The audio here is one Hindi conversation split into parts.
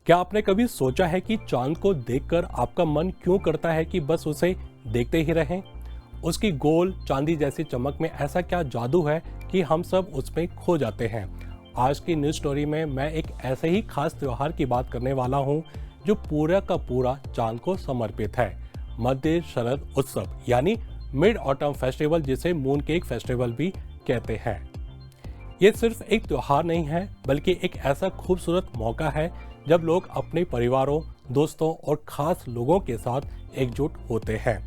क्या आपने कभी सोचा है कि चांद को देखकर आपका मन क्यों करता है कि बस उसे देखते ही रहें? उसकी गोल चांदी जैसी चमक में ऐसा क्या जादू है कि हम सब उसमें खो जाते हैं? आज की न्यूज़ स्टोरी में मैं एक ऐसे ही खास त्योहार की बात करने वाला हूँ जो पूरा का पूरा चांद को समर्पित है। मध्य शरद उत्सव यानी मिड ऑटम फेस्टिवल, जिसे मून केक फेस्टिवल भी कहते हैं। ये सिर्फ एक त्योहार नहीं है, बल्कि एक ऐसा खूबसूरत मौका है जब लोग अपने परिवारों, दोस्तों और खास लोगों के साथ एकजुट होते हैं।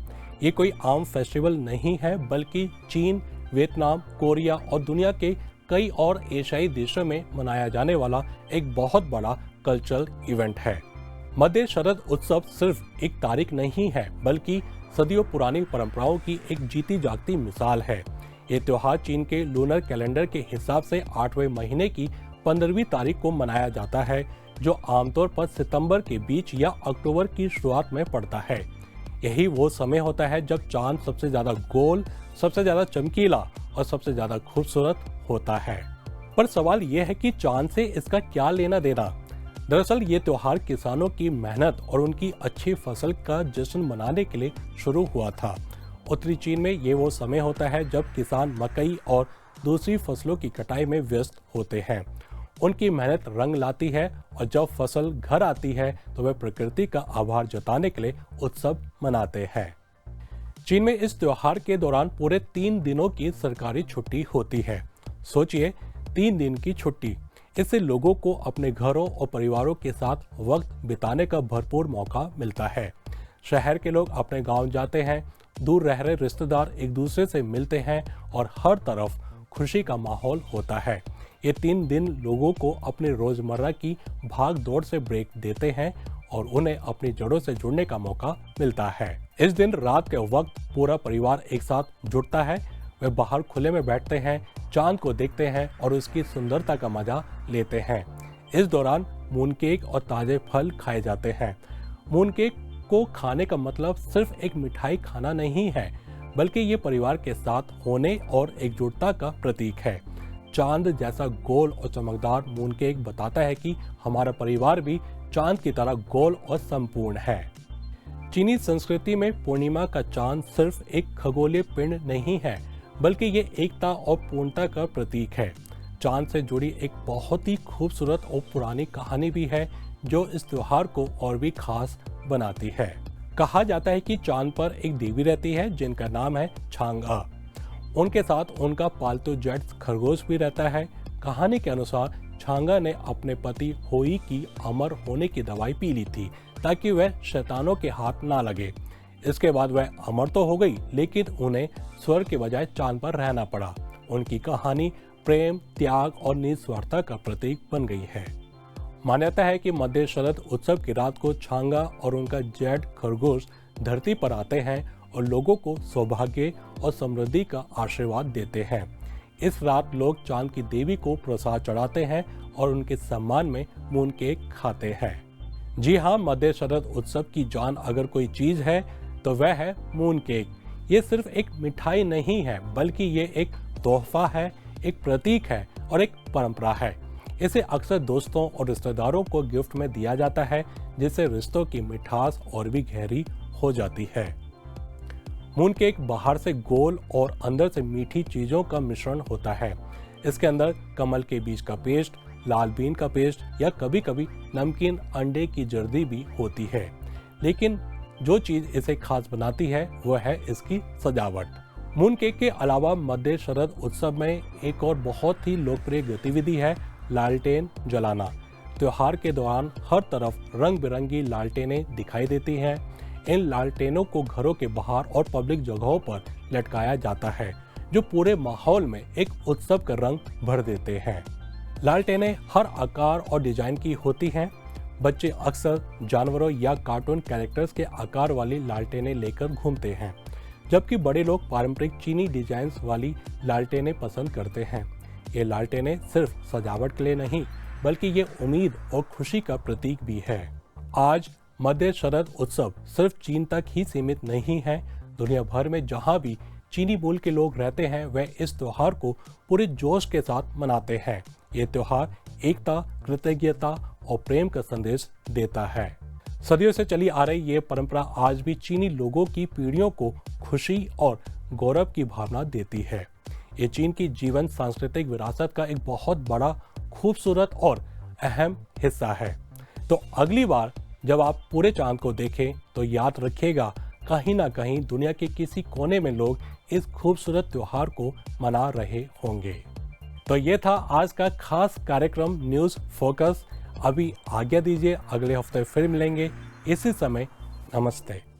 ये कोई आम फेस्टिवल नहीं है, बल्कि चीन, वियतनाम, कोरिया और दुनिया के कई और एशियाई देशों में मनाया जाने वाला एक बहुत बड़ा कल्चरल इवेंट है। मध्य शरद उत्सव सिर्फ एक तारीख नहीं है, बल्कि सदियों पुरानी परंपराओं की एक जीती जागती मिसाल है। ये त्योहार चीन के लूनर कैलेंडर के हिसाब से 8वें महीने की 15वीं तारीख को मनाया जाता है, जो आमतौर पर सितंबर के बीच या अक्टूबर की शुरुआत में पड़ता है। यही वो समय होता है जब चांद सबसे ज्यादा गोल, सबसे ज्यादा चमकीला और सबसे ज्यादा खूबसूरत होता है। पर सवाल यह है कि चांद से इसका क्या लेना देना? दरअसल ये त्योहार किसानों की मेहनत और उनकी अच्छी फसल का जश्न मनाने के लिए शुरू हुआ था। उत्तरी चीन में ये वो समय होता है जब किसान मकई और दूसरी फसलों की कटाई में व्यस्त होते हैं। उनकी मेहनत रंग लाती है और जब फसल घर आती है तो वे प्रकृति का आभार जताने के लिए उत्सव मनाते हैं। चीन में इस त्योहार के दौरान पूरे 3 दिनों की सरकारी छुट्टी होती है। सोचिए, 3 दिन की छुट्टी। इससे लोगों को अपने घरों और परिवारों के साथ वक्त बिताने का भरपूर मौका मिलता है। शहर के लोग अपने गांव जाते हैं, दूर रह रहे रिश्तेदार एक दूसरे से मिलते हैं और हर तरफ खुशी का माहौल होता है। ये 3 दिन लोगों को अपने रोजमर्रा की भाग दौड़ से ब्रेक देते हैं और उन्हें अपनी जड़ों से जुड़ने का मौका मिलता है। इस दिन रात के वक्त पूरा परिवार एक साथ जुटता है। वे बाहर खुले में बैठते हैं, चांद को देखते हैं और उसकी सुंदरता का मजा लेते हैं। इस दौरान मून केक और ताजे फल खाए जाते हैं। मून केक को खाने का मतलब सिर्फ एक मिठाई खाना नहीं है, बल्कि ये परिवार के साथ होने और एकजुटता का प्रतीक है। चांद जैसा गोल और चमकदार मून केक बताता है कि हमारा परिवार भी चांद की तरह गोल और संपूर्ण है। चीनी संस्कृति में पूर्णिमा का चांद सिर्फ एक खगोलीय पिंड नहीं है, बल्कि ये एकता और पूर्णता का प्रतीक है। चांद से जुड़ी एक बहुत ही खूबसूरत और पुरानी कहानी भी है, जो इस त्योहार को और भी खास बनाती है। कहा जाता है कि चांद पर एक देवी रहती है जिनका नाम है छांगा। उनके साथ उनका पालतू जेट खरगोश भी रहता है। कहानी के अनुसार छांगा ने अपने पति होई की अमर होने की दवाई पी ली थी, ताकि वह शैतानों के हाथ ना लगे। इसके बाद वह अमर तो हो गई, लेकिन उन्हें स्वर्ग के बजाय चांद पर रहना पड़ा। उनकी कहानी प्रेम, त्याग और निस्वार्थता का प्रतीक बन गई है। मान्यता है कि मध्य शरद उत्सव की रात को छांगा और उनका जेड खरगोश धरती पर आते हैं और लोगों को सौभाग्य और समृद्धि का आशीर्वाद देते हैं। इस रात लोग चांद की देवी को प्रसाद चढ़ाते हैं और उनके सम्मान में मून केक खाते हैं। जी हाँ, मध्य शरद उत्सव की जान अगर कोई चीज है तो वह है मून केक। ये सिर्फ एक मिठाई नहीं है, बल्कि ये एक तोहफा है, एक प्रतीक है और एक परंपरा है। इसे अक्सर दोस्तों और रिश्तेदारों को गिफ्ट में दिया जाता है, जिससे रिश्तों की मिठास और भी गहरी हो जाती है। मून केक बाहर से गोल और अंदर से मीठी चीजों का मिश्रण होता है। इसके अंदर कमल के बीज का पेस्ट, लाल बीन का पेस्ट या कभी कभी नमकीन अंडे की जर्दी भी होती है। लेकिन जो चीज इसे खास बनाती है वह है इसकी सजावट। मून केक के अलावा मध्य शरद उत्सव में एक और बहुत ही लोकप्रिय गतिविधि है लालटेन जलाना। त्योहार के दौरान हर तरफ रंग बिरंगी लालटेनें दिखाई देती हैं। इन लालटेनों को घरों के बाहर और पब्लिक जगहों पर लटकाया जाता है, जो पूरे माहौल में एक उत्सव का रंग भर देते हैं। लालटेनें हर आकार और डिजाइन की होती हैं। बच्चे अक्सर जानवरों या कार्टून कैरेक्टर्स के आकार वाली लालटेनें लेकर घूमते हैं, जबकि बड़े लोग पारंपरिक चीनी डिजाइन वाली लालटेनें पसंद करते हैं। ये लालटेनें सिर्फ सजावट के लिए नहीं, बल्कि ये उम्मीद और खुशी का प्रतीक भी है। आज मध्य शरद उत्सव सिर्फ चीन तक ही सीमित नहीं है। दुनिया भर में जहाँ भी चीनी मूल के लोग रहते हैं, वे इस त्योहार को पूरे जोश के साथ मनाते हैं। ये त्योहार एकता, कृतज्ञता और प्रेम का संदेश देता है। सदियों से चली आ रही ये परंपरा आज भी चीनी लोगों की पीढ़ियों को खुशी और गौरव की भावना देती है। ये चीन की जीवन सांस्कृतिक विरासत का एक बहुत बड़ा, खूबसूरत और अहम हिस्सा है। तो अगली बार जब आप पूरे चांद को देखें तो याद रखिएगा, कहीं ना कहीं दुनिया के किसी कोने में लोग इस खूबसूरत त्योहार को मना रहे होंगे। तो ये था आज का खास कार्यक्रम न्यूज़ फोकस। अभी आज्ञा दीजिए, अगले हफ्ते फिर मिलेंगे इसी समय। नमस्ते।